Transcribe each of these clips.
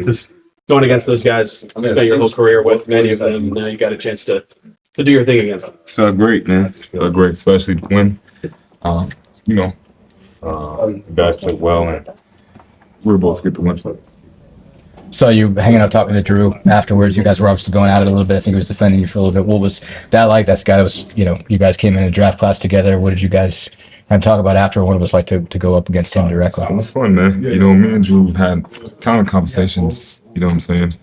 Just going against those guys, you spent your whole career with many of them. Now you got a chance to do your thing against them. It felt great, man. It felt great, especially when, you guys played well and we were able to get the win. Saw you hanging out talking to Drew afterwards. You guys were obviously going at it a little bit. I think he was defending you for a little bit. What was that like? That's a guy that was, you guys came in a draft class together. What did you guys kind of talk about after? What it was like to go up against him directly? It was fun, man. Me and Drew had a ton of conversations, you know what I'm saying?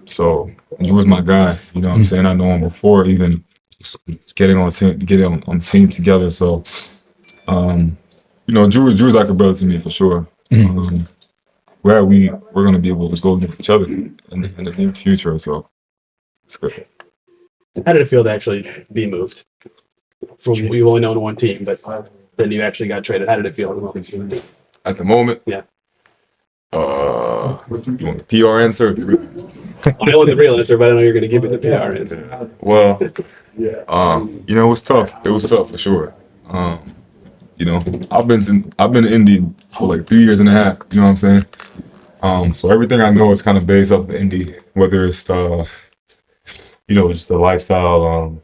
So Drew was my guy, you know what I'm saying? I know him before even getting on the team together. So, Drew's like a brother to me for sure. Where we're going to be able to go against each other in the near future. So it's good. How did it feel to actually be moved? From you only known one team, but then you actually got traded. How did it feel at the moment? Yeah. You want the PR answer? I want the real answer, but I know you're going to give me the PR answer. Well, it was tough. It was tough for sure. I've been in Indy for like 3 years and a half. You know what I'm saying? So everything I know is kind of based off of Indy, whether it's just the lifestyle,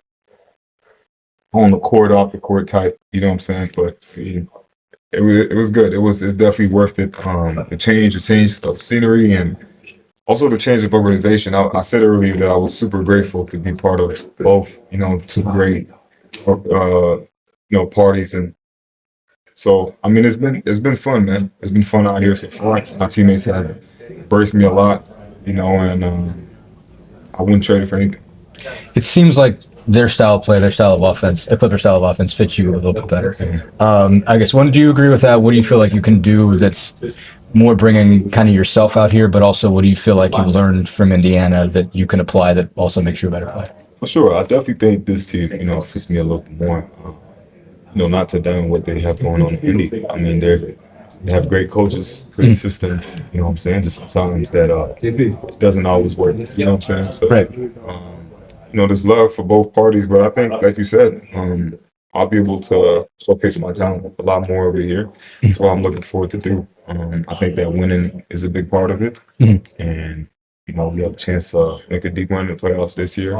on the court, off the court type. You know what I'm saying? But it was good. It's definitely worth it. The change of scenery and also the change of organization. I said earlier that I was super grateful to be part of both. Two great, parties and. So it's been fun, man. It's been fun out here so far. My teammates have embraced me a lot, and I wouldn't trade it for anything. It seems like their style of play, their style of offense, the Clippers style of offense fits you a little bit better. I guess, do you agree with that? What do you feel like you can do that's more bringing kind of yourself out here, but also what do you feel like you learned from Indiana that you can apply that also makes you a better player? For sure. I definitely think this team, fits me a little bit more. Not to down what they have going on in Indy. They have great coaches, great systems. You know what I'm saying? Just sometimes that it doesn't always work. You know what I'm saying? So, right. There's love for both parties, but I think, like you said, I'll be able to showcase my talent a lot more over here. That's what I'm looking forward to do. I think that winning is a big part of it, and we have a chance to make a deep run in the playoffs this year.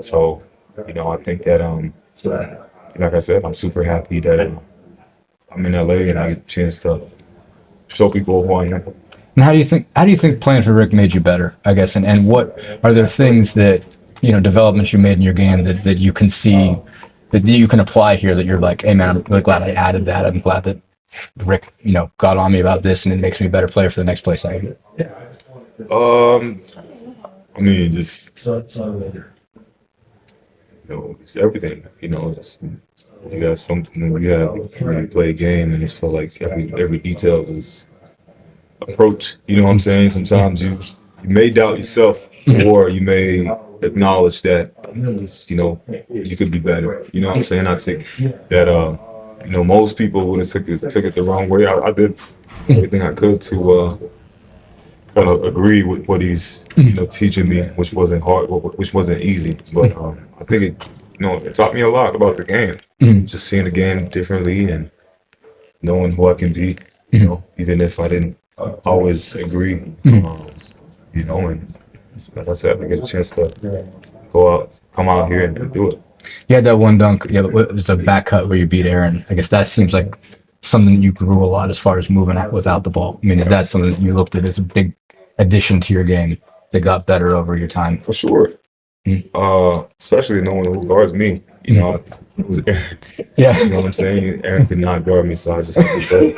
So, I think that like I said, I'm super happy that I'm in LA and I get a chance to show people who I am. And how do you think playing for Rick made you better, I guess? And what are there things that, developments you made in your game that you can see, that you can apply here that you're like, hey man, I'm really glad I added that. I'm glad that Rick, got on me about this and it makes me a better player for the next place I am. It's everything. You have something when you play a game and it's feel like every detail is approach. You know what I'm saying? Sometimes you may doubt yourself or you may acknowledge that you could be better. You know what I'm saying? I think that most people would have took it the wrong way. I did everything I could to kind of agree with what he's teaching me, which wasn't hard, which wasn't easy, but I think it taught me a lot about the game. Just seeing the game differently and knowing who I can be, even if I didn't always agree, and as I said, I get a chance to come out here and do it. You had that one dunk, it was the back cut where you beat Aaron. I guess that seems like something you grew a lot as far as moving out without the ball. Is that something that you looked at as a big addition to your game that got better over your time? For sure. Especially knowing who guards me. It was Aaron. Yeah. You know what I'm saying? Aaron could not guard me, so I just had to go.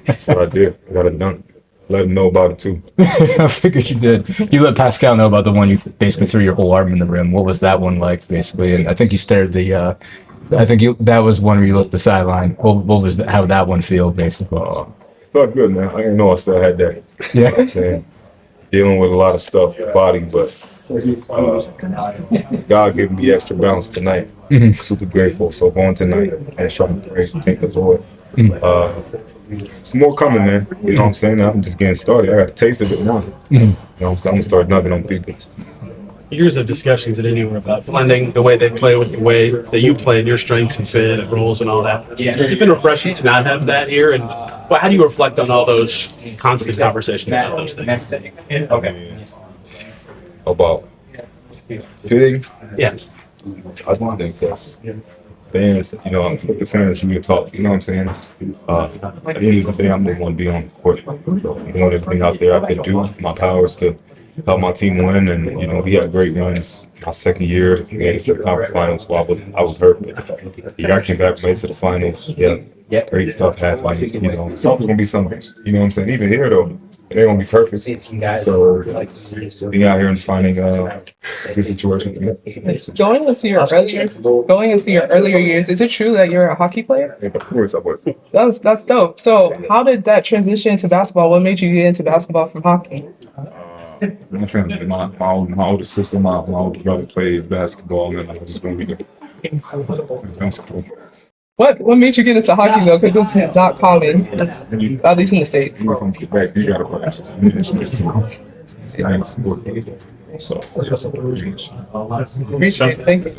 That's what I did. I got a dunk. Let him know about it too. I figured you did. You let Pascal know about the one you basically threw your whole arm in the rim. What was that one like, basically? And I think you stared that was one where you looked the sideline. What was how did that one feel, basically? It felt good, man. I didn't know I still had that. Yeah. You know what I'm saying? Dealing with a lot of stuff, body, but God gave me extra bounce tonight. Super grateful. So going tonight and trying to praise and thank the Lord. It's more coming, man. You know what I'm saying? I'm just getting started. I got a taste of it now. You know what I'm saying? I'm going to start knocking on people. Years of discussions at anywhere about blending the way they play with the way that you play and your strengths and fit and roles and all that. Has it been refreshing to not have that here and Well, how do you reflect on all those constant conversations about those things? Okay. About fitting, Yeah. I just think that's fans, the fans do the talk, you know what I'm saying? At the end of the day, I'm the one to be on the court. So I'm doing everything out there I can do. My powers to help my team win, and we had great runs. My second year, we made it to the conference finals. Well, I was hurt, but the year I came back, made it to the finals. Yeah, great stuff happened. It's always gonna be something. You know what I'm saying? Even here though, it ain't gonna be perfect. So being out here and finding good situations. Going into your earlier years, is it true that you're a hockey player? Of course, I would. That's dope. So how did that transition to basketball? What made you get into basketball from hockey? My family, my older sister, my older brother played basketball, and I was just going to be the basketball. What made you get into hockey though? Because it's not common, at least in the States. You're from Quebec, you got to practice. It's the nice sport. So, Appreciate it. Thank you.